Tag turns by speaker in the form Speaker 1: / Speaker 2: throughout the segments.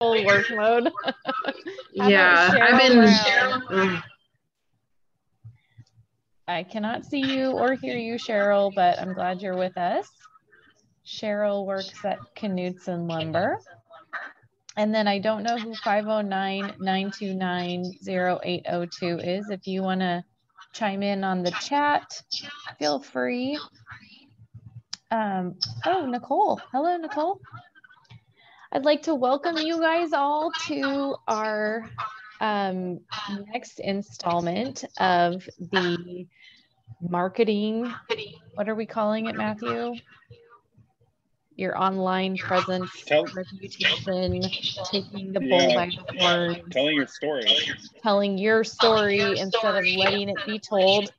Speaker 1: full work mode.
Speaker 2: Yeah, I've been.
Speaker 1: I cannot see you or hear you, Cheryl, but I'm glad you're with us. Cheryl works at Knudsen Lumber. And then I don't know who 509-929-0802 is. If you want to chime in on the chat, feel free. Oh, Nicole. Hello, Nicole. I'd like to welcome you guys all to our next installment of the marketing. What are we calling it, Matthew? Your online presence, reputation, taking the bull by the horns.
Speaker 3: Telling your story.
Speaker 1: Telling your story instead of letting it be told.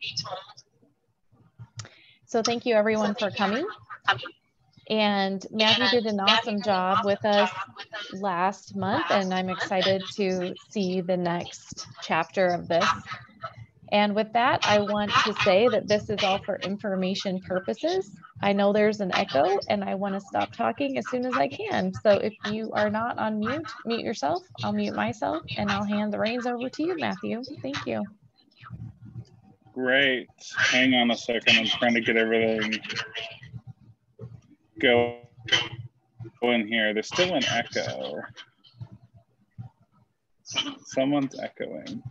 Speaker 1: So thank you everyone for coming. And Matthew did an awesome job with us last month, and I'm excited to see the next chapter of this. And with that, I want to say that this is all for information purposes. I know there's an echo, and I want to stop talking as soon as I can. So if you are not on mute, mute yourself. I'll mute myself, and I'll hand the reins over to you, Matthew. Thank you.
Speaker 3: Great. Hang on a second. I'm trying to get everything going here. There's still an echo. Someone's echoing.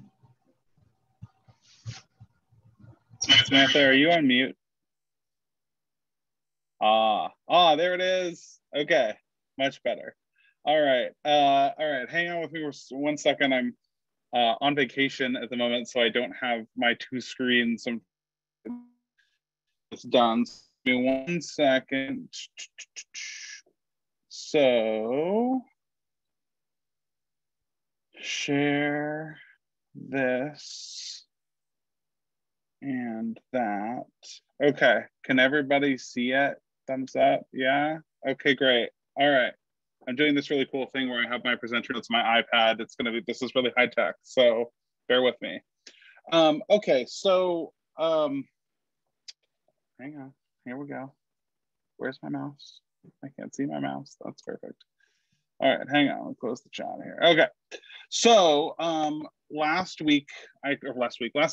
Speaker 3: Samantha, are you on mute? There it is. Okay, much better. All right. Hang on with me for 1 second. I'm on vacation at the moment, so I don't have my two screens. It's done. Give me 1 second. So, share this and that. Okay, can everybody see it? Thumbs up, yeah? Okay, great. All right, I'm doing this really cool thing where I have my presenter notes, my iPad. This is really high tech, so bear with me. Okay, so, hang on, here we go. Where's my mouse? I can't see my mouse, that's perfect. All right, hang on, I'll close the chat here. Okay, so last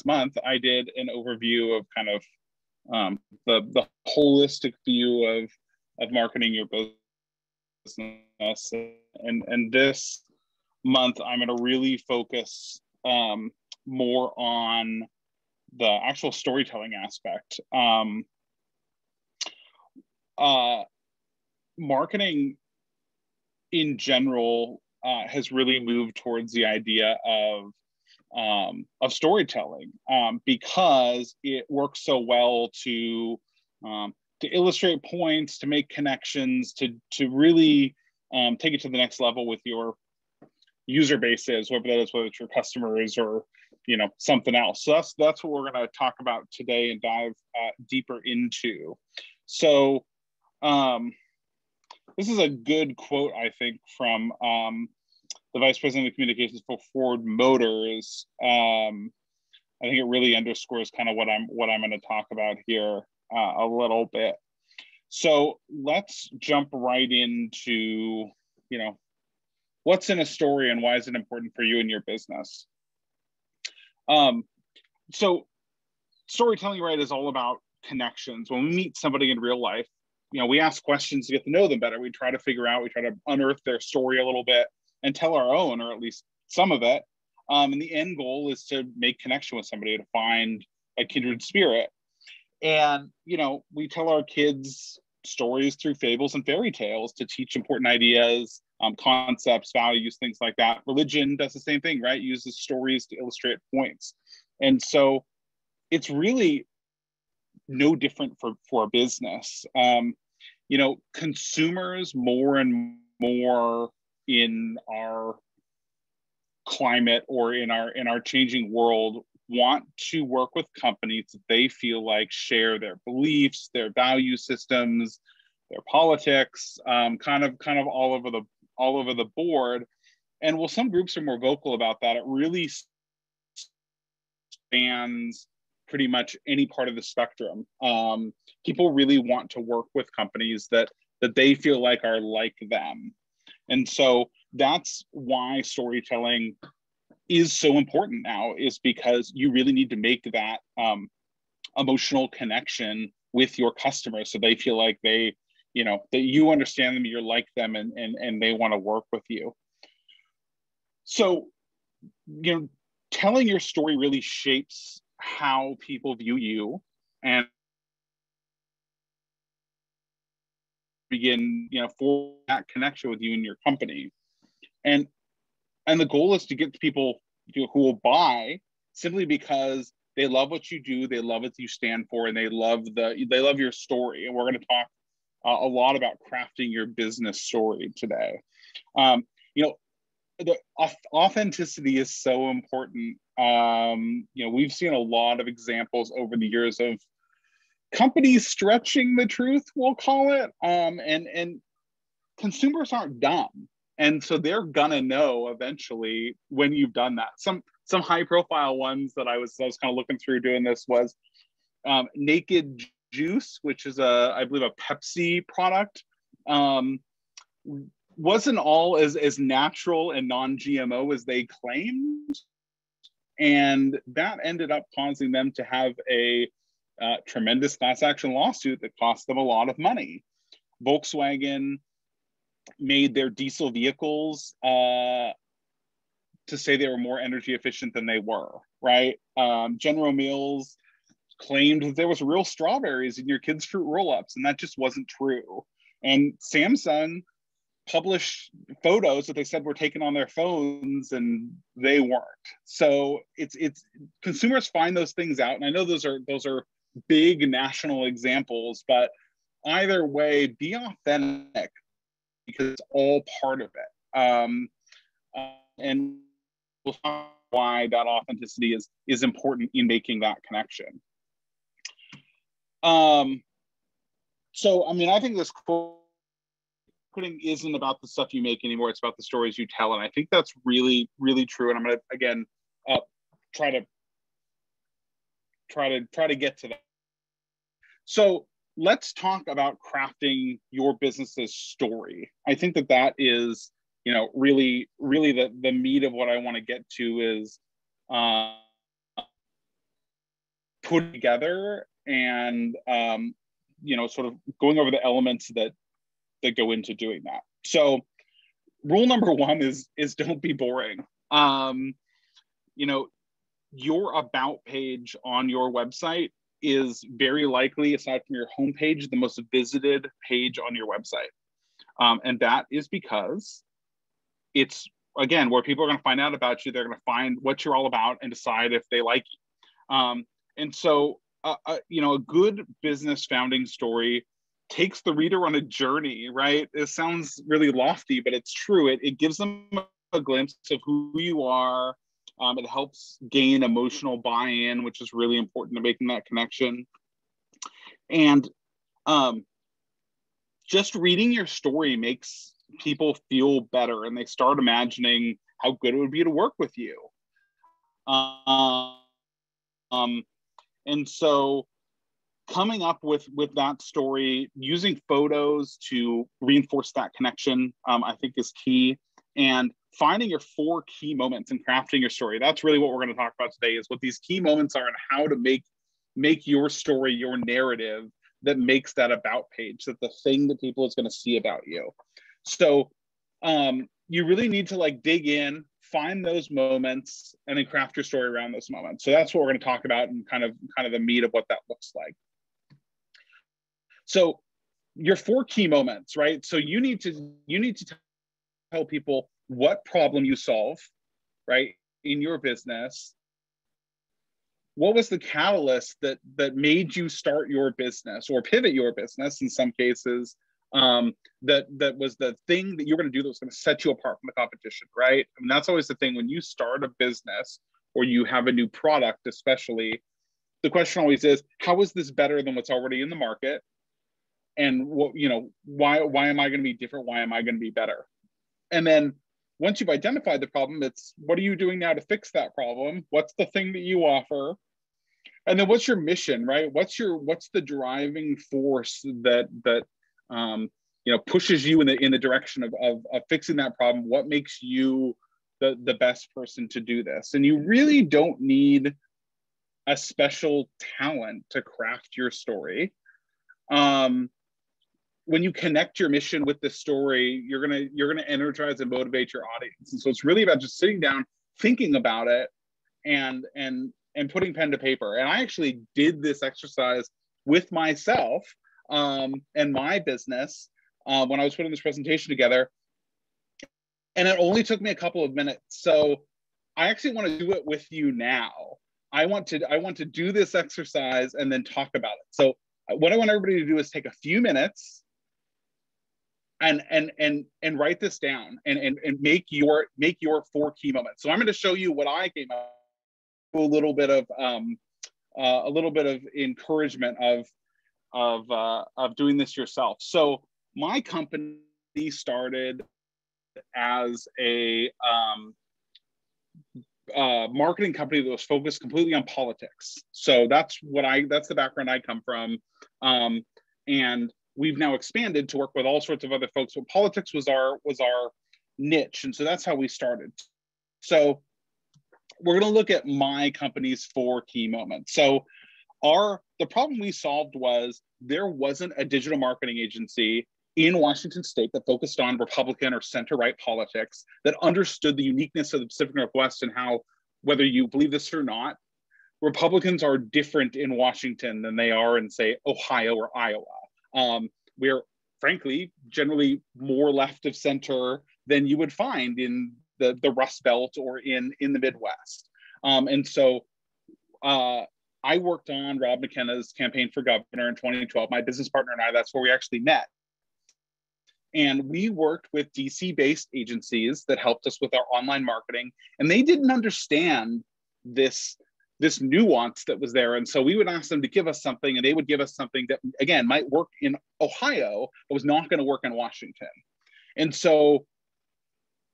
Speaker 3: month, I did an overview of kind of the holistic view of marketing your business. And this month, I'm gonna really focus more on the actual storytelling aspect. Marketing in general has really moved towards the idea of storytelling because it works so well to illustrate points, to make connections, to really take it to the next level with your user bases, whether it's your customers or something else. So that's what we're going to talk about today and dive deeper into. So this is a good quote, I think, from the Vice President of Communications for Ford Motors. I think it really underscores kind of what I'm going to talk about here a little bit. So let's jump right into, what's in a story and why is it important for you and your business? So storytelling, right, is all about connections. When we meet somebody in real life, we ask questions to get to know them better. We try to unearth their story a little bit and tell our own, or at least some of it. And the end goal is to make connection with somebody, to find a kindred spirit. And, we tell our kids stories through fables and fairy tales to teach important ideas, concepts, values, things like that. Religion does the same thing, right? Uses stories to illustrate points. And so it's really no different for a business. Consumers more and more in our climate or in our changing world want to work with companies that they feel like share their beliefs, their value systems, their politics, kind of all over the board. And while some groups are more vocal about that, it really spans pretty much any part of the spectrum. People really want to work with companies that they feel like are like them. And so that's why storytelling is so important now, is because you really need to make that emotional connection with your customers, so they feel like they, you know, that you understand them, you're like them, and they want to work with you. So, you know, telling your story really shapes how people view you and begin, you know, for that connection with you and your company. And the goal is to get people, you know, who will buy simply because they love what you do, they love what you stand for, and they love your story. And we're going to talk a lot about crafting your business story today. You know, the authenticity is so important. You know, we've seen a lot of examples over the years of companies stretching the truth, we'll call it, and consumers aren't dumb. And so they're gonna know eventually when you've done that. Some high profile ones that I was kind of looking through doing this was Naked Juice, which is I believe a Pepsi product. Wasn't all as natural and non-GMO as they claimed. And that ended up causing them to have a tremendous class action lawsuit that cost them a lot of money. Volkswagen made their diesel vehicles to say they were more energy efficient than they were, right? General Mills claimed that there was real strawberries in your kids' fruit roll-ups, and that just wasn't true. And Samsung published photos that they said were taken on their phones, and they weren't. So it's consumers find those things out, and I know those are big national examples, but either way, be authentic, because it's all part of it. And we'll talk why that authenticity is important in making that connection. So, I mean, I think this marketing isn't about the stuff you make anymore. It's about the stories you tell. And I think that's really, really true. And I'm going to, again, try to get to that. So let's talk about crafting your business's story. I think that is, you know, really, really the meat of what I want to get to is put together and, you know, sort of going over the elements that go into doing that. So rule number one is don't be boring. You know, your about page on your website is very likely, aside from your homepage, the most visited page on your website. And that is because it's, again, where people are going to find out about you. They're going to find what you're all about and decide if they like you. And so, you know, a good business founding story takes the reader on a journey, right? It sounds really lofty, but it's true. It gives them a glimpse of who you are. It helps gain emotional buy-in, which is really important to making that connection. And just reading your story makes people feel better, and they start imagining how good it would be to work with you. And so coming up with that story, using photos to reinforce that connection, I think is key. And finding your 4 key moments in crafting your story. That's really what we're going to talk about today, is what these key moments are and how to make your story, your narrative that makes that about page, that the thing that people is going to see about you. So you really need to like dig in, find those moments, and then craft your story around those moments. So that's what we're going to talk about, and kind of the meat of what that looks like. So your 4 key moments, right? So you need to tell people what problem you solve, right, in your business. What was the catalyst that made you start your business or pivot your business in some cases? That was the thing that you're going to do that was going to set you apart from the competition, right? I mean, that's always the thing when you start a business or you have a new product, especially. The question always is, how is this better than what's already in the market? And what, you know, why am I going to be different? Why am I going to be better? And then once you've identified the problem, it's what are you doing now to fix that problem? What's the thing that you offer? And then what's your mission, right? What's the driving force that pushes you in the direction of fixing that problem. What makes you the best person to do this? And you really don't need a special talent to craft your story. When you connect your mission with the story, you're gonna energize and motivate your audience. And so it's really about just sitting down, thinking about it, and putting pen to paper. And I actually did this exercise with myself and my business when I was putting this presentation together, and it only took me a couple of minutes. So I actually want to do it with you now. I want to do this exercise and then talk about it. So what I want everybody to do is take a few minutes and write this down and make your 4 key moments. So I'm going to show you what I came up with, a little bit of encouragement of doing this yourself. So my company started as a marketing company that was focused completely on politics. So that's the background I come from, and we've now expanded to work with all sorts of other folks, but politics was our niche. And so that's how we started. So we're going to look at my company's 4 key moments. So the problem we solved was there wasn't a digital marketing agency in Washington state that focused on Republican or center-right politics, that understood the uniqueness of the Pacific Northwest and how, whether you believe this or not, Republicans are different in Washington than they are in, say, Ohio or Iowa. We're frankly generally more left of center than you would find in the Rust Belt or in the Midwest. And so I worked on Rob McKenna's campaign for governor in 2012. My business partner and I, that's where we actually met. And we worked with DC-based agencies that helped us with our online marketing, and they didn't understand this nuance that was there. And so we would ask them to give us something, and they would give us something that, again, might work in Ohio, but was not going to work in Washington. And so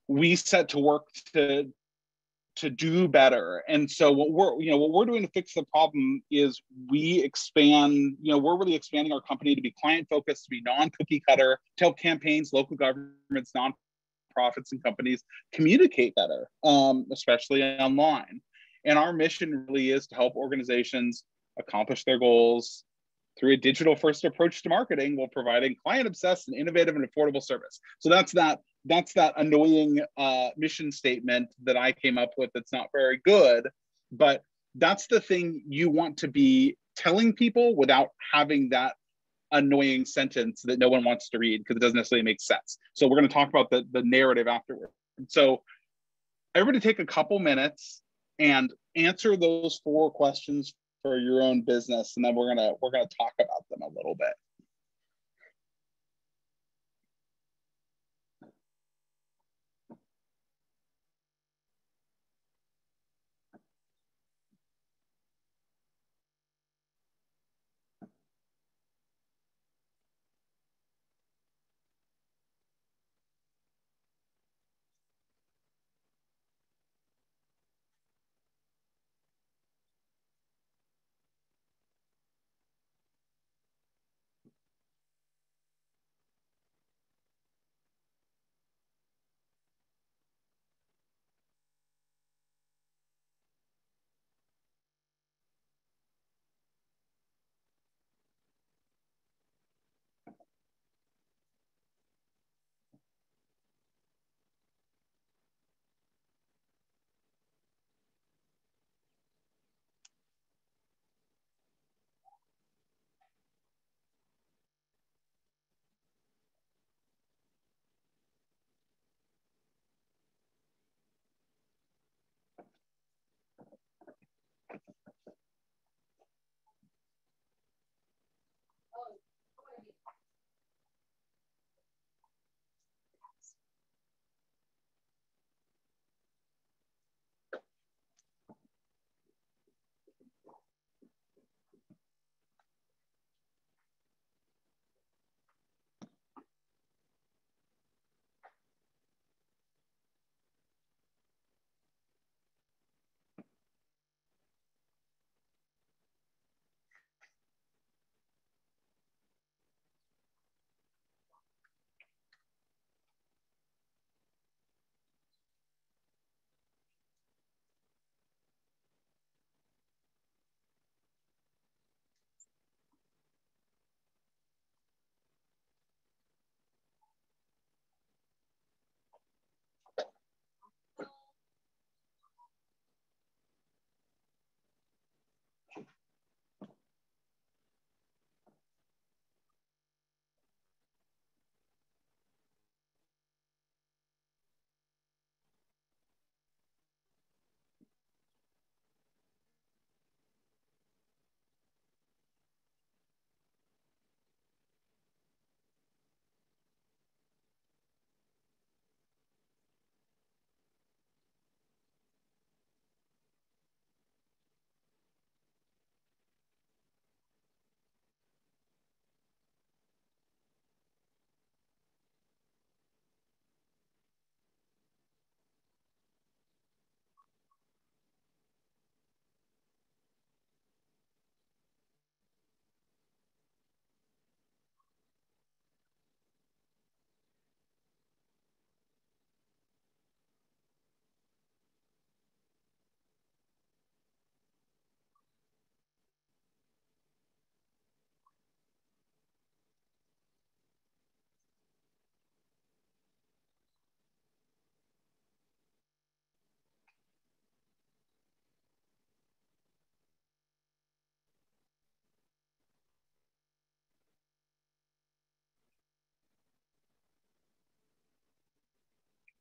Speaker 3: we set to work to do better. And so what we're doing to fix the problem is we're really expanding our company to be client focused, to be non-cookie cutter, to help campaigns, local governments, nonprofits, and companies communicate better, especially online. And our mission really is to help organizations accomplish their goals through a digital-first approach to marketing, while providing client-obsessed and innovative and affordable service. So that's that annoying mission statement that I came up with that's not very good, but that's the thing you want to be telling people without having that annoying sentence that no one wants to read because it doesn't necessarily make sense. So we're going to talk about the narrative afterward. So everybody take a couple minutes and answer those 4 questions for your own business, and then we're gonna talk about them a little bit.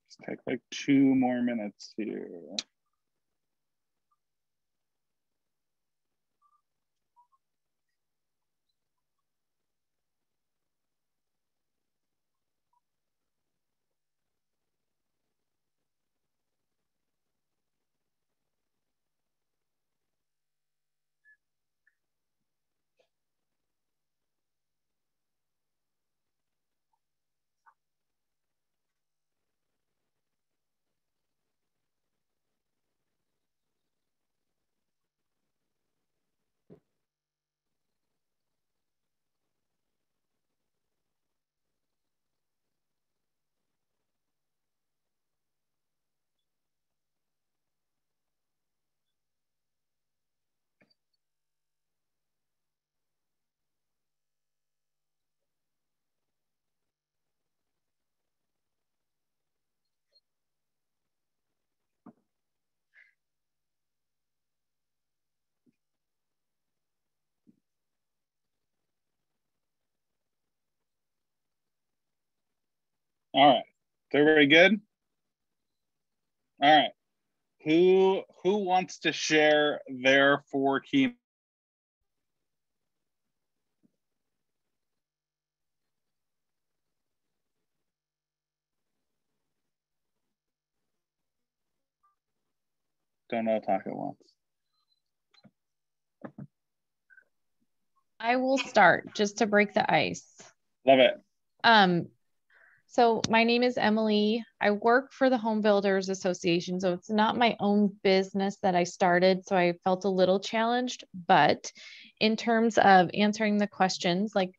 Speaker 3: Let's take like 2 more minutes here. All right, is everybody good? All right, who wants to share their 4 key? Don't know, talk at once.
Speaker 1: I will start just to break the ice.
Speaker 3: Love it.
Speaker 1: So my name is Emily. I work for the Home Builders Association. So it's not my own business that I started. So I felt a little challenged, but in terms of answering the questions, like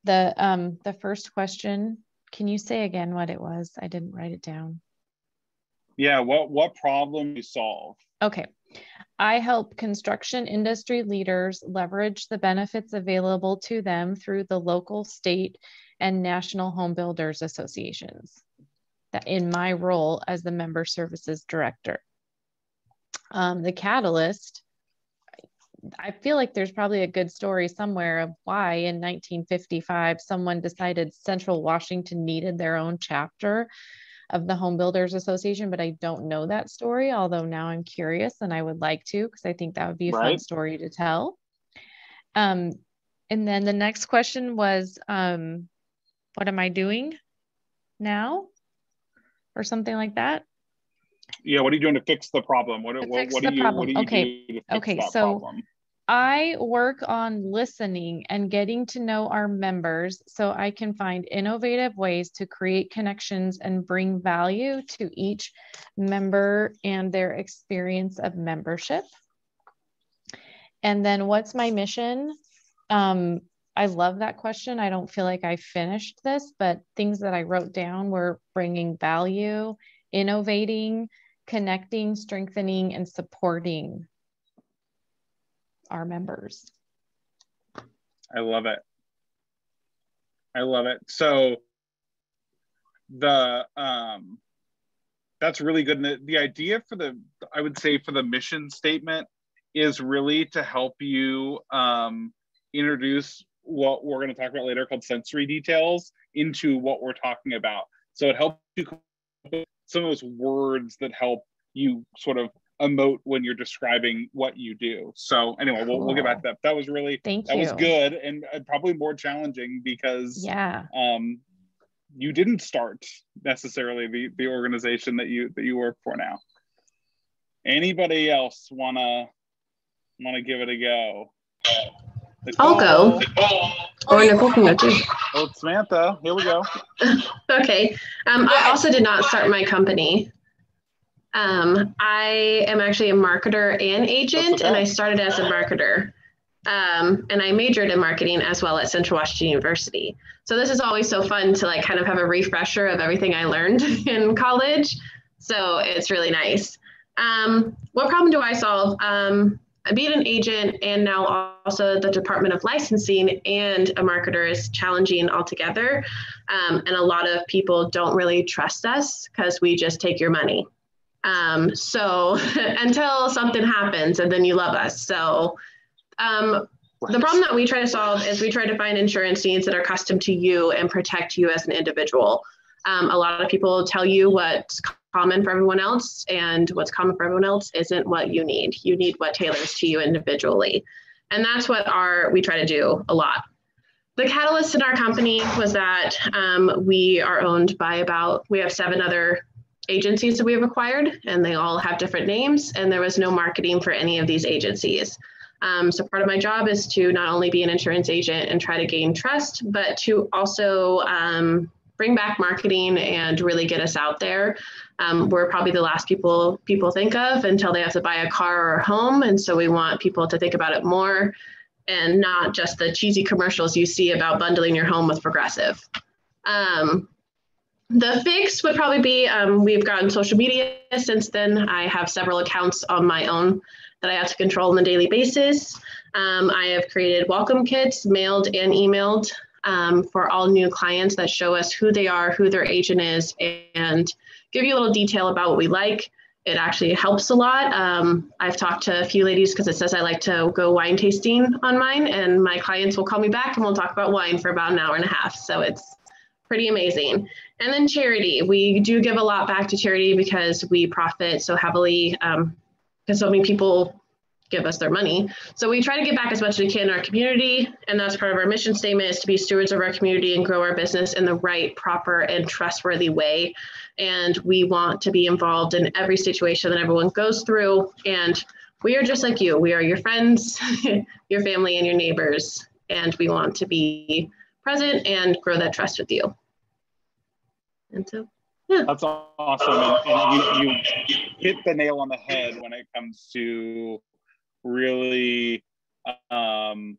Speaker 1: the first question, can you say again what it was? I didn't write it down.
Speaker 3: Yeah, what problem you solve?
Speaker 1: Okay. I help construction industry leaders leverage the benefits available to them through the local, state, and national home builders associations in my role as the member services director. The catalyst, I feel like there's probably a good story somewhere of why in 1955 someone decided Central Washington needed their own chapter of the Home Builders Association, but I don't know that story, although now I'm curious and I would like to, because I think that would be a fun story to tell. And then the next question was, what am I doing now? Or something like that.
Speaker 3: Yeah, what are you doing to fix the problem? What do you do to fix that problem?
Speaker 1: I work on listening and getting to know our members so I can find innovative ways to create connections and bring value to each member and their experience of membership. And then what's my mission? I love that question. I don't feel like I finished this, but things that I wrote down were bringing value, innovating, connecting, strengthening, and supporting our members.
Speaker 3: I love it. I love it. So that's really good. And the idea for I would say for the mission statement is really to help you introduce what we're going to talk about later called sensory details into what we're talking about. So it helps you some of those words that help you sort of emote when you're describing what you do. So anyway, cool. we'll get back to that. That was really, was good and probably more challenging because you didn't start necessarily the organization that you work for now. Anybody else wanna give it a go? Nicole.
Speaker 2: I'll go. Or Nicole can go too.
Speaker 3: Oh, Samantha, here we go.
Speaker 2: Okay. I also did not start my company. I am actually a marketer and agent, and I started as a marketer. And I majored in marketing as well at Central Washington University. So this is always so fun to like kind of have a refresher of everything I learned in college. So it's really nice. What problem do I solve? Being an agent and now also the Department of Licensing and a marketer is challenging altogether. And a lot of people don't really trust us because we just take your money. So until something happens and then you love us. So the problem that we try to solve is we try to find insurance needs that are custom to you and protect you as an individual. A lot of people tell you what common for everyone else, and what's common for everyone else isn't what you need. You need what tailors to you individually. And that's what we try to do a lot. The catalyst in our company was that we are owned by we have 7 other agencies that we have acquired, and they all have different names, and there was no marketing for any of these agencies. So part of my job is to not only be an insurance agent and try to gain trust, but to also bring back marketing and really get us out there. We're probably the last people think of until they have to buy a car or a home, and so we want people to think about it more and not just the cheesy commercials you see about bundling your home with Progressive. The fix would probably be, we've gotten social media since then. I have several accounts on my own that I have to control on a daily basis. I have created welcome kits, mailed and emailed for all new clients that show us who they are, who their agent is, and give you a little detail about what we like. It actually helps a lot. I've talked to a few ladies because it says I like to go wine tasting on mine, and my clients will call me back and we'll talk about wine for about an hour and a half. So it's pretty amazing. And then charity. We do give a lot back to charity because we profit so heavily because so many people give us their money. So we try to give back as much as we can in our community. And that's part of our mission statement, is to be stewards of our community and grow our business in the right, proper, and trustworthy way. And we want to be involved in every situation that everyone goes through. And we are just like you. We are your friends, your family, and your neighbors. And we want to be present and grow that trust with you. And so, yeah.
Speaker 3: That's awesome. And you hit the nail on the head when it comes to really having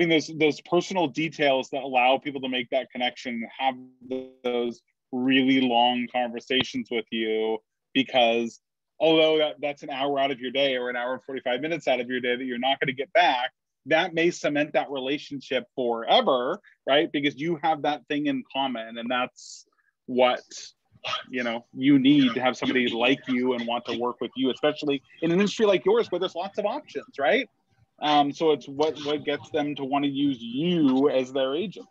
Speaker 3: those personal details that allow people to make that connection, have those really long conversations with you, because although that's an hour out of your day or an hour and 45 minutes out of your day that you're not going to get back, that may cement that relationship forever, right? Because you have that thing in common, and that's what you need to have somebody like you and want to work with you, especially in an industry like yours where there's lots of options, right? So it's what gets them to want to use you as their agent.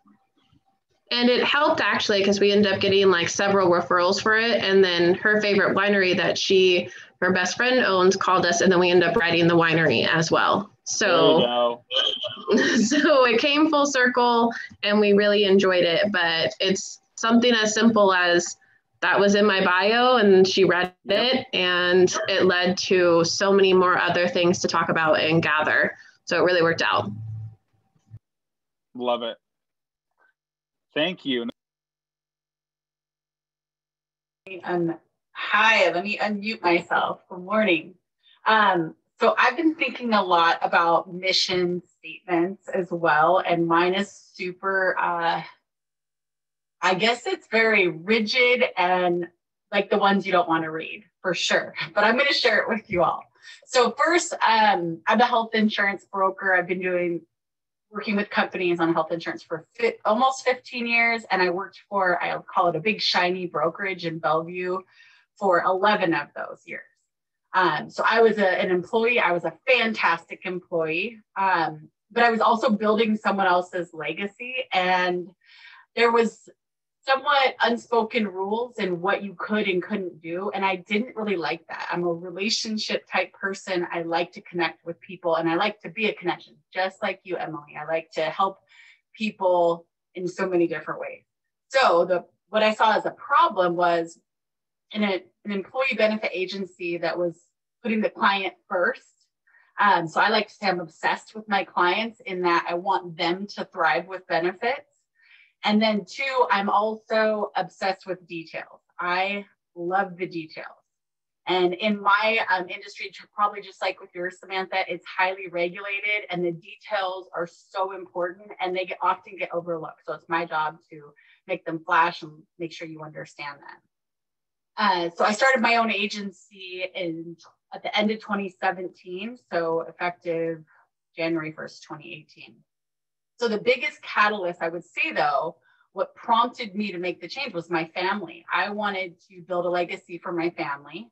Speaker 2: And it helped actually, because we ended up getting like several referrals for it. And then her favorite winery that her best friend owns called us, and then we ended up writing the winery as well. So it came full circle and we really enjoyed it. But it's something as simple as that was in my bio and she read it, and it led to so many more other things to talk about and gather. So it really worked out.
Speaker 3: Love it. Thank you.
Speaker 4: Hi, let me unmute myself. Good morning. So I've been thinking a lot about mission statements as well, and mine is super, I guess it's very rigid and like the ones you don't want to read, for sure. But I'm going to share it with you all. So first, I'm a health insurance broker. I've been working with companies on health insurance for almost 15 years. And I worked for, I'll call it a big shiny brokerage in Bellevue for 11 of those years. So I was an employee. I was a fantastic employee, but I was also building someone else's legacy. And there was somewhat unspoken rules in what you could and couldn't do. And I didn't really like that. I'm a relationship type person. I like to connect with people, and I like to be a connection, just like you, Emily. I like to help people in so many different ways. So what I saw as a problem was in an employee benefit agency that was putting the client first. So I like to say I'm obsessed with my clients in that I want them to thrive with benefits. And then 2, I'm also obsessed with details. I love the details. And in my industry, probably just like with yours, Samantha, it's highly regulated, and the details are so important, and they often get overlooked. So it's my job to make them flash and make sure you understand them. So I started my own agency at the end of 2017, so effective January 1st, 2018. So the biggest catalyst, I would say, though, what prompted me to make the change was my family. I wanted to build a legacy for my family.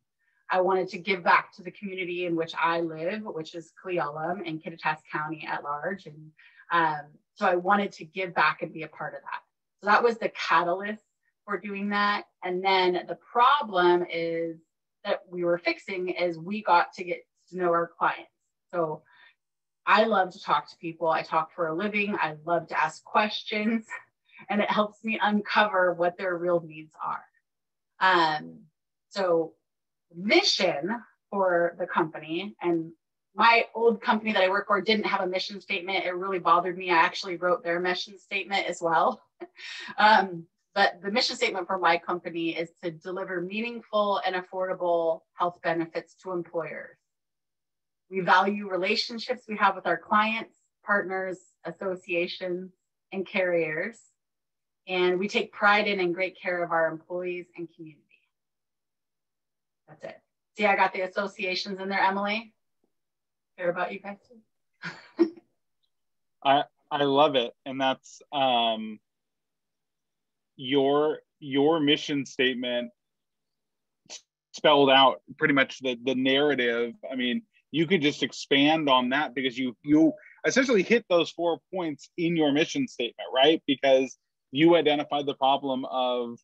Speaker 4: I wanted to give back to the community in which I live, which is Cle Elum and Kittitas County at large. And so I wanted to give back and be a part of that. So that was the catalyst for doing that. And then the problem is that we were fixing is we got to get to know our clients. So I love to talk to people. I talk for a living. I love to ask questions, and it helps me uncover what their real needs are. So mission for the company, and my old company that I work for didn't have a mission statement. It really bothered me. I actually wrote their mission statement as well. But the mission statement for my company is to deliver meaningful and affordable health benefits to employers. We value relationships we have with our clients, partners, associations, and carriers. And we take pride in and great care of our employees and community. That's it. See, I got the associations in there, Emily. Care about you guys too.
Speaker 3: I love it. And that's your mission statement spelled out pretty much the narrative. I mean, you could just expand on that because you essentially hit those 4 points in your mission statement, right? Because you identified the problem of,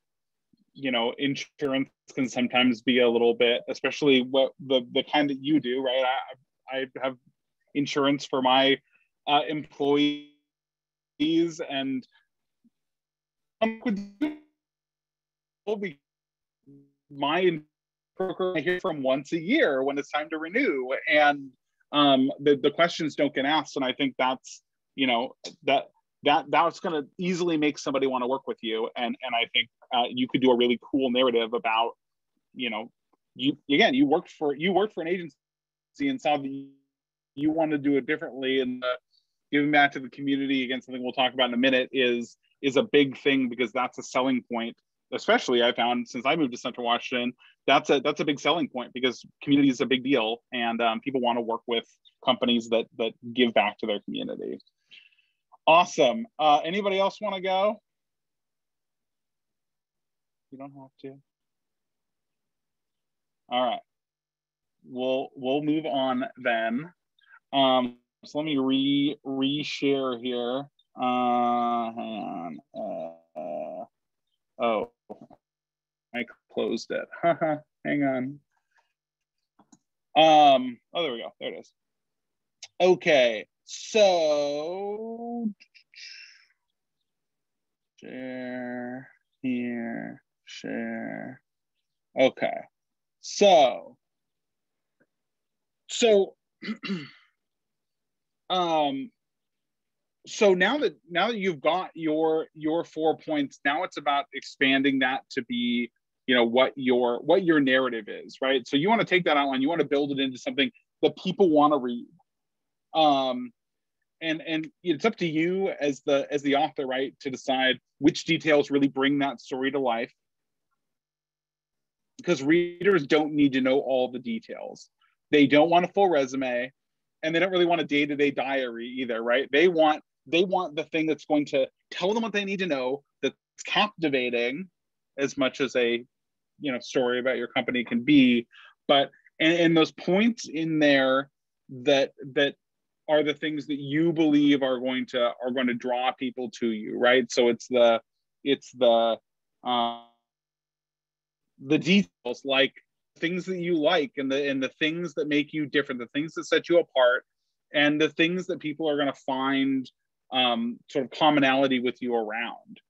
Speaker 3: you know, insurance can sometimes be a little bit, especially what the kind that you do, right? I have insurance for my employees, and my broker I hear from once a year when it's time to renew, and the questions don't get asked. And I think that's, you know, that's going to easily make somebody want to work with you. And I think you could do a really cool narrative about, you know, you worked for an agency and saw that you want to do it differently, and giving back to the community, again, something we'll talk about in a minute, is a big thing, because that's a selling point. Especially I found since I moved to Central Washington, that's a big selling point, because community is a big deal, and people want to work with companies that give back to their community. Awesome. Anybody else want to go? You don't have to. All right. We'll move on then. So let me re-share here. Hang on. Oh, I closed it. Hang on. Oh, there we go. There it is. Okay, so share here, share. Okay, so so now that you've got your 4 points, now it's about expanding that to be, you know, what your narrative is, right? So you want to take that outline, you want to build it into something that people want to read. And it's up to you as the author, right, to decide which details really bring that story to life, because readers don't need to know all the details. They don't want a full resume, and they don't really want a day-to-day diary either, right? They want the thing that's going to tell them what they need to know, that's captivating as much as a, you know, story about your company can be, but and those points in there that are the things that you believe are going to draw people to you, right? So it's the details, like things that you like, and the things that make you different, the things that set you apart, and the things that people are going to find sort of commonality with you around.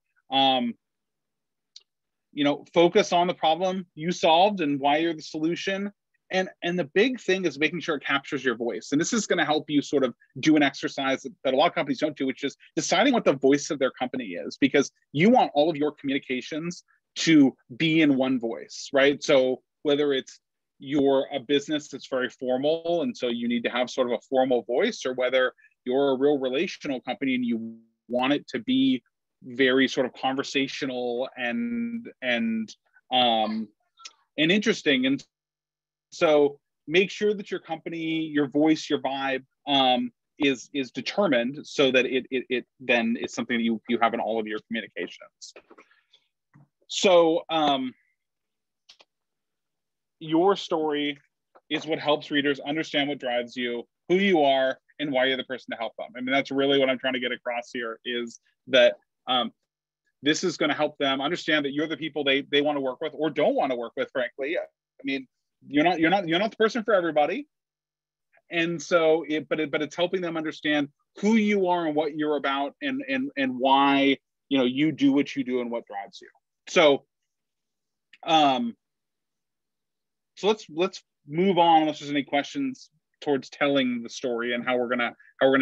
Speaker 3: You know, focus on the problem you solved and why you're the solution. And the big thing is making sure it captures your voice. And this is going to help you sort of do an exercise that a lot of companies don't do, which is deciding what the voice of their company is, because you want all of your communications to be in one voice, right? So whether it's you're a business that's very formal, and so you need to have sort of a formal voice, or whether you're a real relational company and you want it to be very sort of conversational and interesting. And so make sure that your company, your voice, your vibe is determined, so that it then is something that you have in all of your communications. So your story is what helps readers understand what drives you, who you are, and why you're the person to help them. I mean, that's really what I'm trying to get across here, is that this is going to help them understand that you're the people they want to work with or don't want to work with, frankly. I mean, you're not the person for everybody. And so but it's helping them understand who you are and what you're about, and why, you know, you do what you do and what drives you. So so let's move on, unless there's any questions towards telling the story and how we're gonna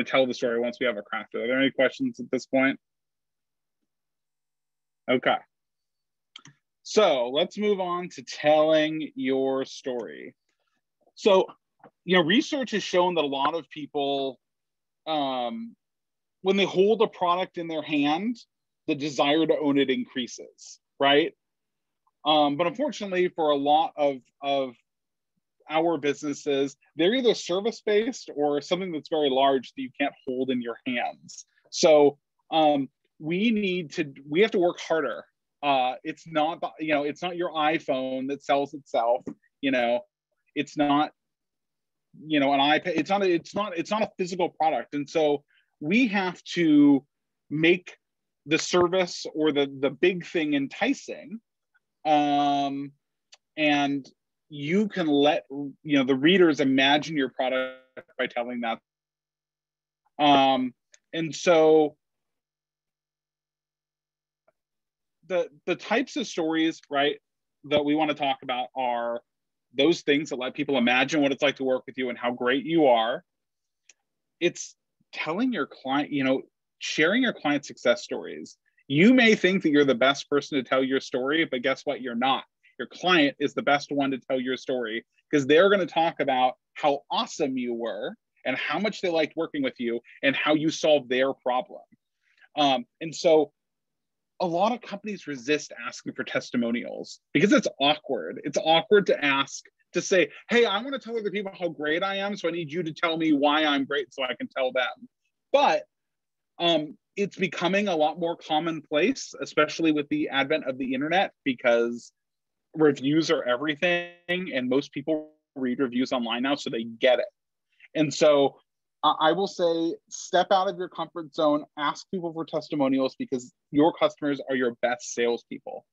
Speaker 3: tell the story once we have it crafted. Are there any questions at this point? Okay. So let's move on to telling your story. So, you know, research has shown that a lot of people, when they hold a product in their hand, the desire to own it increases, right? But unfortunately, for a lot of our businesses, they're either service-based or something that's very large that you can't hold in your hands. So we have to work harder. It's not, you know, it's not your iPhone that sells itself. You know, it's not, you know, an iPad. It's not a physical product. And so we have to make the service or the big thing enticing. And you can let, you know, the readers imagine your product by telling that. And so the types of stories, right, that we want to talk about are those things that let people imagine what it's like to work with you and how great you are. It's telling your client, you know, sharing your client success stories. You may think that you're the best person to tell your story, but guess what? You're not. Your client is the best one to tell your story, because they're going to talk about how awesome you were and how much they liked working with you and how you solved their problem. And so a lot of companies resist asking for testimonials because it's awkward. It's awkward to ask, to say, hey, I want to tell other people how great I am, so I need you to tell me why I'm great so I can tell them. But it's becoming a lot more commonplace, especially with the advent of the internet, because reviews are everything, and most people read reviews online now, so they get it. And so I will say, step out of your comfort zone, ask people for testimonials, because your customers are your best salespeople.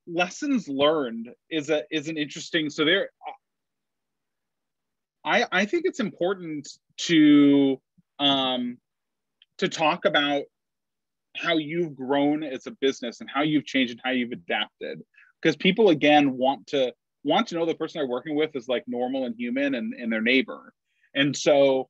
Speaker 3: Lessons learned is an interesting, so there, I think it's important to talk about how you've grown as a business and how you've changed and how you've adapted, because people, again, want to know the person they're working with is like normal and human and their neighbor. And so,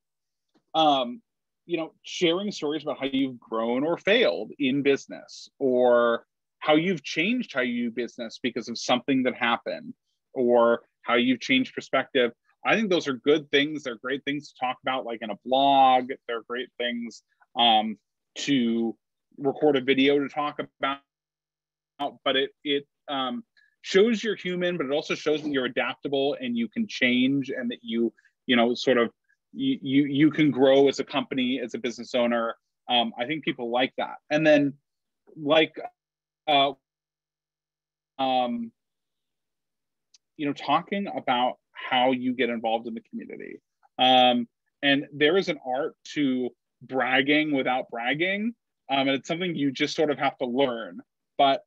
Speaker 3: you know, sharing stories about how you've grown or failed in business, or how you've changed how you do business because of something that happened, or how you've changed perspective. I think those are good things. They're great things to talk about, like in a blog. They're great things to record a video to talk about. But it shows you're human, but it also shows that you're adaptable and you can change, and that you know, sort of you can grow as a company, as a business owner. I think people like that. And then, like, you know, talking about how you get involved in the community. And there is an art to bragging without bragging. And it's something you just sort of have to learn. But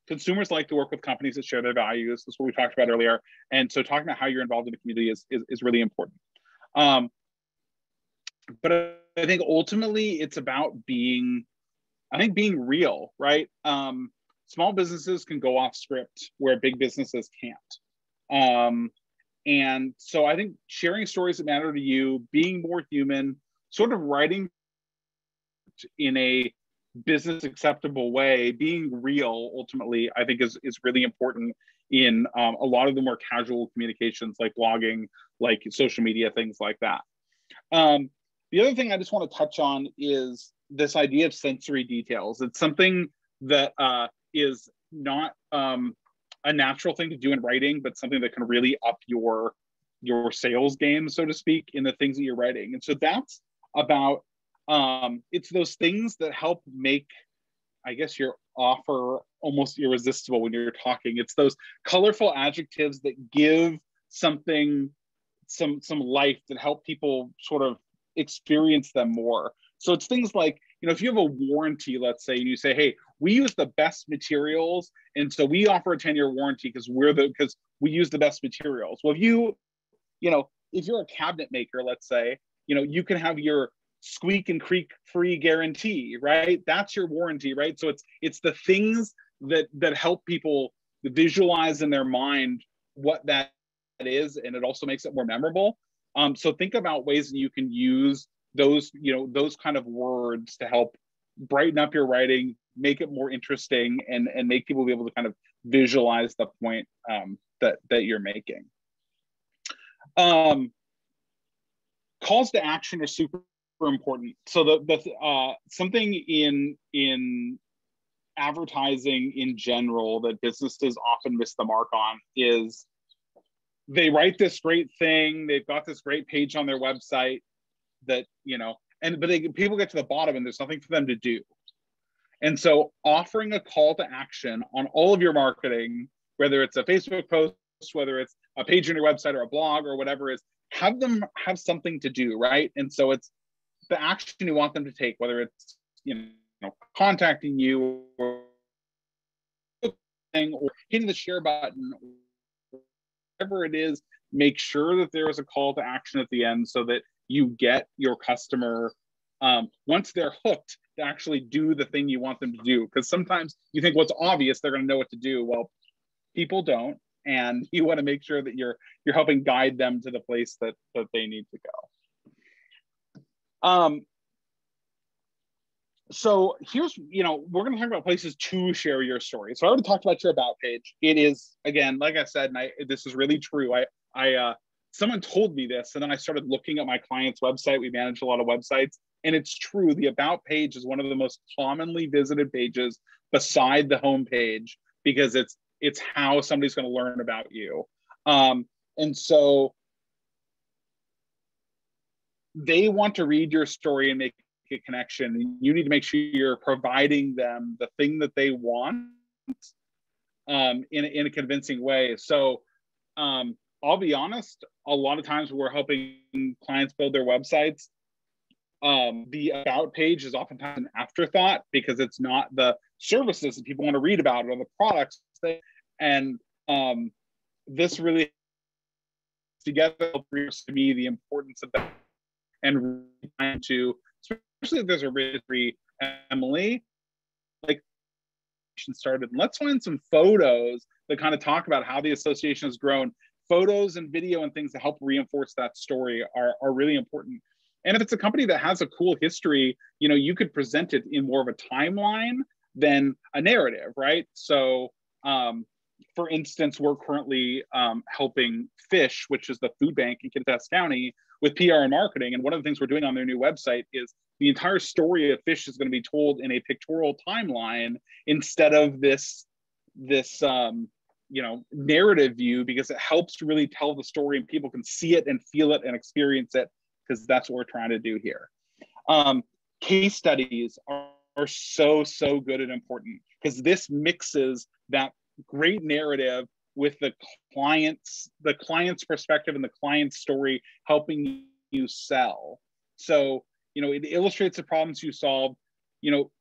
Speaker 3: consumers like to work with companies that share their values. That's what we talked about earlier. And so talking about how you're involved in the community is really important. But I think ultimately it's about being real, right? Small businesses can go off script where big businesses can't. And so I think sharing stories that matter to you, being more human, sort of writing in a business acceptable way, being real, ultimately, I think is really important in a lot of the more casual communications, like blogging, like social media, things like that. The other thing I just want to touch on is this idea of sensory details. It's something that is not a natural thing to do in writing, but something that can really up your sales game, so to speak, in the things that you're writing. And so that's about, it's those things that help make, I guess, your offer almost irresistible when you're talking. It's those colorful adjectives that give something some life, that help people sort of experience them more. So it's things like if you have a warranty, let's say, and you say, hey, we use the best materials, and so we offer a 10-year warranty because we use the best materials. Well, if you're a cabinet maker, let's say, you can have your squeak and creak free guarantee, right? That's your warranty, right? So it's the things that help people visualize in their mind what that is, and it also makes it more memorable. So think about ways that you can use those kind of words to help brighten up your writing, make it more interesting, and make people be able to kind of visualize the point that you're making. Calls to action are super important. So the something in advertising in general that businesses often miss the mark on is they write this great thing, they've got this great page on their website that, but people get to the bottom and there's nothing for them to do. And so offering a call to action on all of your marketing, whether it's a Facebook post, whether it's a page on your website or a blog or whatever, is have them have something to do, right? And so it's the action you want them to take, whether it's contacting you or hitting the share button, whatever it is. Make sure that there is a call to action at the end so that you get your customer, once they're hooked, to actually do the thing you want them to do. Because sometimes you think what's obvious, they're going to know what to do. Well, people don't, and you want to make sure that you're helping guide them to the place that they need to go. So here's, we're going to talk about places to share your story. So I already talked about your about page. It is, again, like I said, and this is really true. Someone told me this, and then I started looking at my client's website. We manage a lot of websites, and it's true. The about page is one of the most commonly visited pages beside the home page, because it's how somebody's going to learn about you. And so they want to read your story and make a connection. You need to make sure you're providing them the thing that they want in a convincing way. So I'll be honest, a lot of times we're helping clients build their websites, the about page is oftentimes an afterthought because it's not the services that people want to read about or the products. This really together to me the importance of that, and trying to, especially if there's a really Emily, like started. Let's find some photos that kind of talk about how the association has grown. Photos and video and things to help reinforce that story are really important. And if it's a company that has a cool history, you could present it in more of a timeline than a narrative, right? So, for instance, we're currently helping Fish, which is the food bank in Kittitas County, with PR and marketing. And one of the things we're doing on their new website is the entire story of Fish is going to be told in a pictorial timeline instead of this narrative view, because it helps to really tell the story and people can see it and feel it and experience it, because that's what we're trying to do here. Case studies are so good and important, because this mixes that great narrative with the client's perspective and the client's story, helping you sell. So, it illustrates the problems you solve.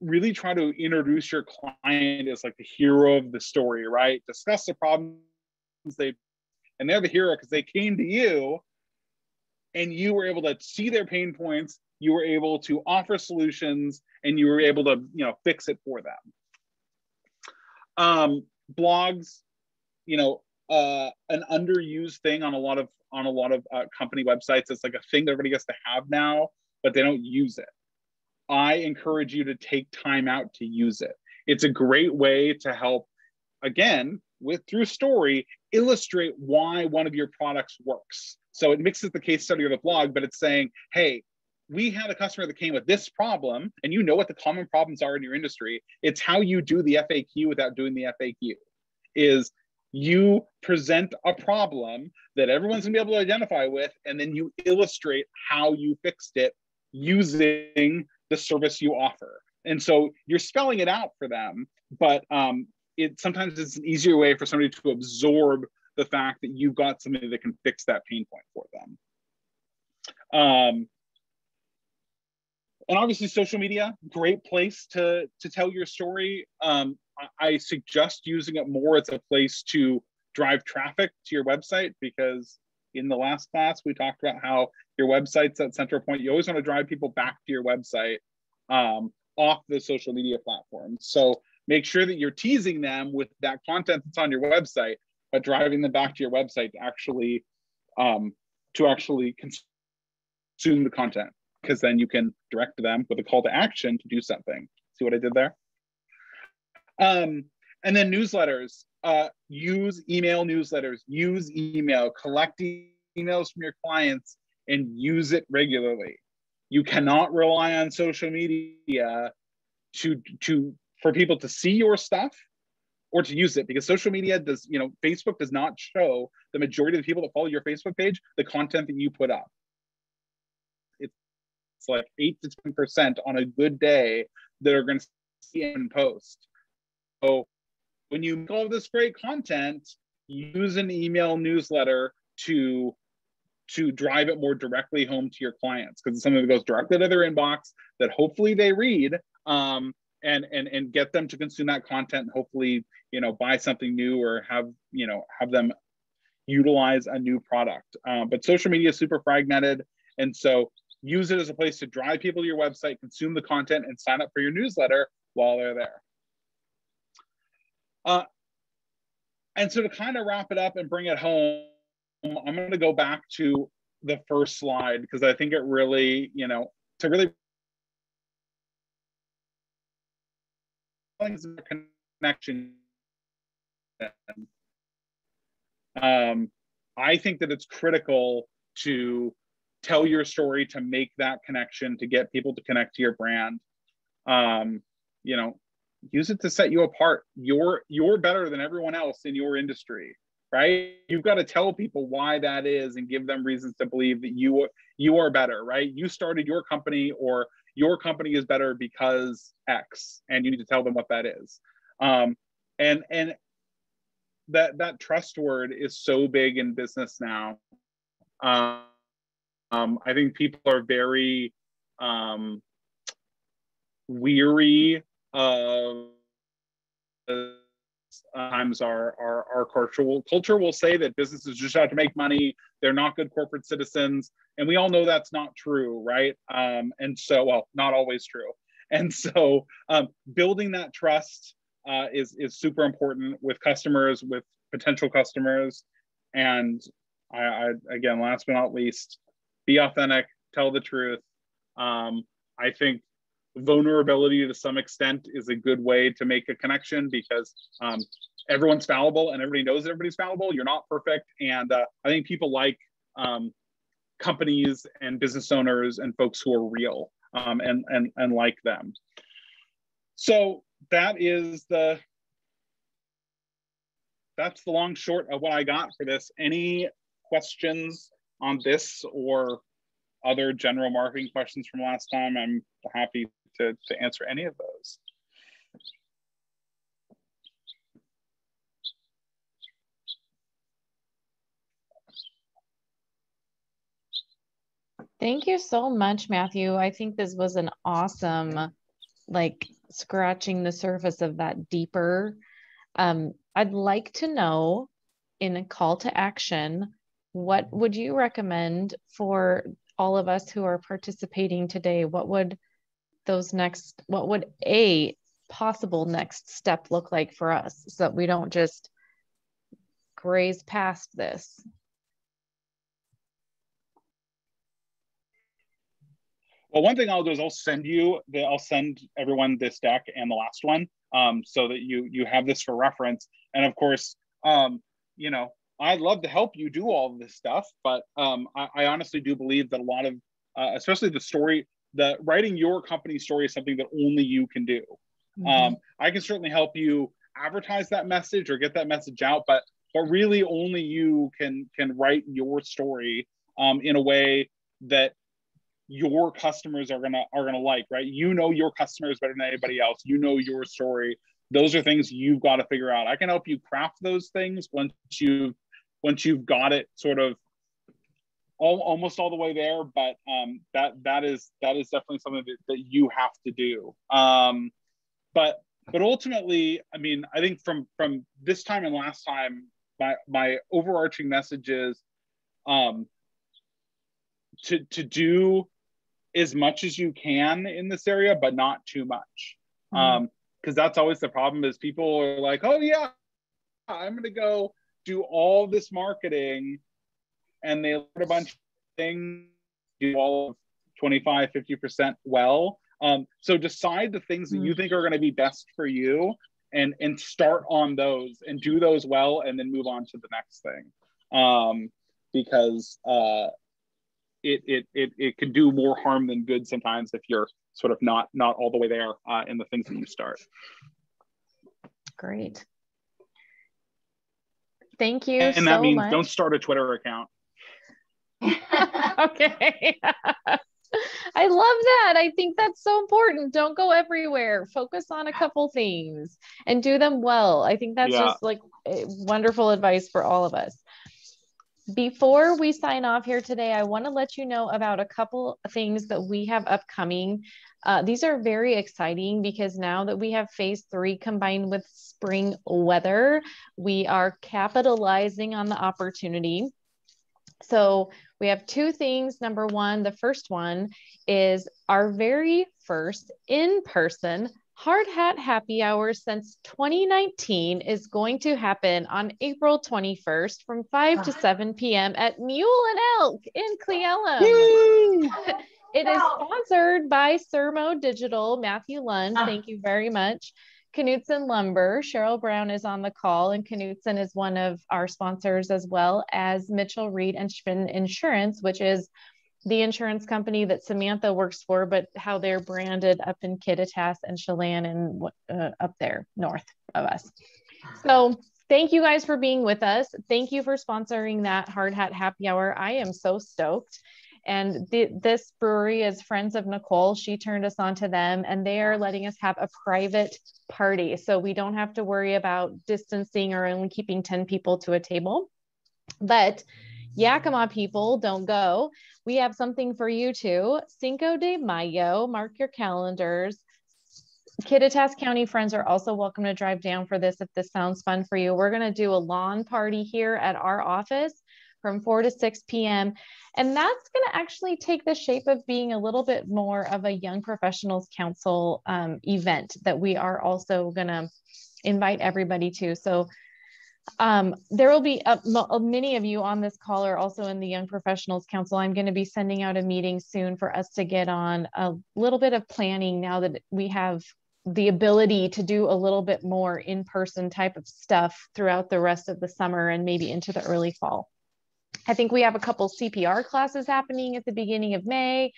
Speaker 3: Really try to introduce your client as like the hero of the story, right? Discuss the problems and they're the hero because they came to you and you were able to see their pain points, you were able to offer solutions, and you were able to, fix it for them. Blogs, an underused thing on a lot of company websites. It's like a thing that everybody gets to have now, but they don't use it. I encourage you to take time out to use it. It's a great way to help, again, through story, illustrate why one of your products works. So it mixes the case study of the blog, but it's saying, hey, we had a customer that came with this problem, and you know what the common problems are in your industry. It's how you do the FAQ without doing the FAQ. Is you present a problem that everyone's gonna be able to identify with, and then you illustrate how you fixed it using the service you offer. And so you're spelling it out for them, but sometimes it's an easier way for somebody to absorb the fact that you've got somebody that can fix that pain point for them. And obviously social media, great place to tell your story. I suggest using it more as a place to drive traffic to your website, because in the last class, we talked about how your website's that central point. You always want to drive people back to your website off the social media platforms. So make sure that you're teasing them with that content that's on your website, but driving them back to your website to actually consume the content, because then you can direct them with a call to action to do something. See what I did there? And then newsletters. Use email newsletters. Use email. Collect emails from your clients and use it regularly. You cannot rely on social media for people to see your stuff or to use it, because social media does, Facebook does not show the majority of the people that follow your Facebook page the content that you put up. It's like 8 to 10% on a good day that are going to see it and post. So when you make all this great content, use an email newsletter to drive it more directly home to your clients, because it's something that goes directly to their inbox that hopefully they read, and get them to consume that content, and hopefully, buy something new or have them utilize a new product. But social media is super fragmented. And so use it as a place to drive people to your website, consume the content, and sign up for your newsletter while they're there. And so to kind of wrap it up and bring it home, I'm going to go back to the first slide, because I think it really, to really connection. I think that it's critical to tell your story, to make that connection, to get people to connect to your brand. Use it to set you apart. You're better than everyone else in your industry, right? You've got to tell people why that is and give them reasons to believe that you are better, right? You started your company, or your company is better because X, and you need to tell them what that is. And that trust word is so big in business now. I think people are very weary of times our culture will say that businesses just have to make money. They're not good corporate citizens. And we all know that's not true, right? And so, well, not always true. And so building that trust is super important with customers, with potential customers. And I again, last but not least, be authentic, tell the truth. I think vulnerability to some extent is a good way to make a connection, because everyone's fallible and everybody knows that everybody's fallible. You're not perfect. And I think people like companies and business owners and folks who are real and like them. So that's the long short of what I got for this. Any questions on this or other general marketing questions from last time? I'm happy to answer any of those.
Speaker 1: Thank you so much, Matthew. I think this was an awesome, scratching the surface of that deeper. I'd like to know, in a call to action, what would you recommend for all of us who are participating today? What would a possible next step look like for us, so that we don't just graze past this?
Speaker 3: Well, one thing I'll do is I'll send everyone this deck and the last one, so that you have this for reference. And of course, I'd love to help you do all of this stuff, but I honestly do believe that a lot of, especially the writing your company story is something that only you can do. Mm-hmm. I can certainly help you advertise that message or get that message out, but really only you can write your story in a way that your customers are gonna like, right? You know your customers better than anybody else. You know your story. Those are things you've got to figure out. I can help you craft those things once you've got it sort of almost all the way there, but that is definitely something that you have to do. But ultimately, I mean, I think from this time and last time, my overarching message is to do as much as you can in this area, but not too much. Because that's always the problem, is people are like, oh yeah, I'm going to go do all this marketing, and they learn a bunch of things, do all of 25, 50% well. So decide the things that you think are going to be best for you, and start on those and do those well, and then move on to the next thing. Because it can do more harm than good sometimes if you're sort of not all the way there in the things that you start.
Speaker 1: Great. Thank you.
Speaker 3: And that means don't start a Twitter account.
Speaker 1: Okay. I love that. I think that's so important. Don't go everywhere. Focus on a couple things and do them well. I think that's just like wonderful advice for all of us. Before we sign off here today, I want to let you know about a couple of things that we have upcoming. These are very exciting because now that we have phase 3 combined with spring weather, we are capitalizing on the opportunity. So we have 2 things. Number one, the first one is our very first in-person Hard Hat Happy Hour since 2019 is going to happen on April 21st from 5 to 7 p.m. at Mule and Elk in Cle Elum. It is sponsored by Sermo Digital, Matthew Lund. Thank you very much. Knutson Lumber, Cheryl Brown is on the call, and Knutson is one of our sponsors, as well as Mitchell Reed and Schwinn Insurance, which is the insurance company that Samantha works for, but how they're branded up in Kittitas and Chelan and up there north of us. So thank you guys for being with us. Thank you for sponsoring that Hard Hat Happy Hour. I am so stoked. And this brewery is friends of Nicole. She turned us on to them, and they are letting us have a private party. So we don't have to worry about distancing or only keeping 10 people to a table. But Yakima people, don't go. We have something for you too. Cinco de Mayo, mark your calendars. Kittitas County friends are also welcome to drive down for this if this sounds fun for you. We're going to do a lawn party here at our office from 4 to 6 p.m. And that's going to actually take the shape of being a little bit more of a Young Professionals Council event that we are also going to invite everybody to. So there will be many of you on this call are also in the Young Professionals Council. I'm going to be sending out a meeting soon for us to get on a little bit of planning now that we have the ability to do a little bit more in-person type of stuff throughout the rest of the summer and maybe into the early fall. I think we have a couple CPR classes happening at the beginning of May,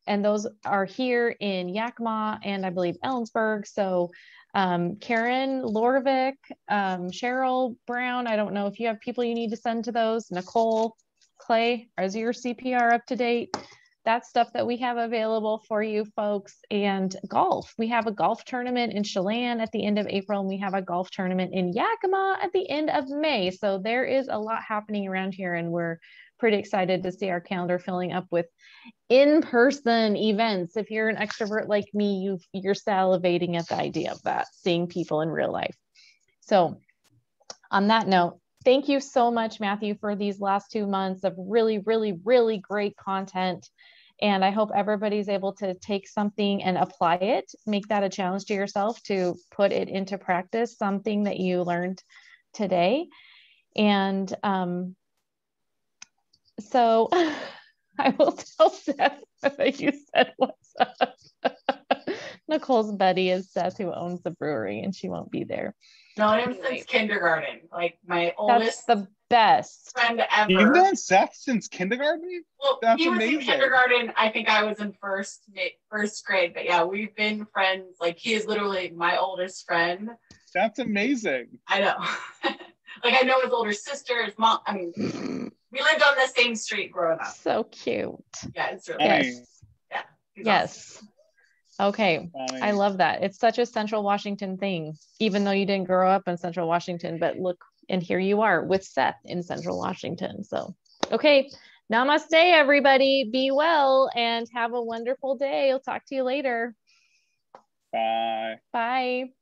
Speaker 1: and those are here in Yakima and I believe Ellensburg. So Karen Lorvik, Cheryl Brown, I don't know if you have people you need to send to those. Nicole, Clay, is your CPR up to date? That's stuff that we have available for you folks. And golf, we have a golf tournament in Chelan at the end of April, and we have a golf tournament in Yakima at the end of May. So there is a lot happening around here, and we're pretty excited to see our calendar filling up with in-person events. If you're an extrovert like me, you're salivating at the idea of that, seeing people in real life. So on that note, thank you so much, Matthew, for these last 2 months of really, really, really great content. And I hope everybody's able to take something and apply it, make that a challenge to yourself to put it into practice, something that you learned today. And so I will tell Seth that you said what's up. Nicole's buddy is Seth, who owns the brewery, and she won't be there.
Speaker 4: Known him since kindergarten, like my oldest.
Speaker 1: That's the best
Speaker 4: friend ever.
Speaker 3: You've known Seth since kindergarten?
Speaker 4: Well,
Speaker 3: That's
Speaker 4: he was
Speaker 3: amazing.
Speaker 4: in kindergarten. I think I was in first grade, but yeah, we've been friends. Like, he is literally my oldest friend.
Speaker 3: That's amazing.
Speaker 4: I know. Like, I know his older sister, his mom. I mean, we lived on the same street growing up.
Speaker 1: So cute.
Speaker 4: Yeah, it's really
Speaker 1: Yes.
Speaker 4: Yeah.
Speaker 1: Yes.
Speaker 4: Awesome.
Speaker 1: Okay.
Speaker 3: Funny.
Speaker 1: I love that. It's such a Central Washington thing, even though you didn't grow up in Central Washington, but look, and here you are with Seth in Central Washington. So, okay. Namaste, everybody. Be well and have a wonderful day. I'll talk to you later.
Speaker 3: Bye.
Speaker 1: Bye.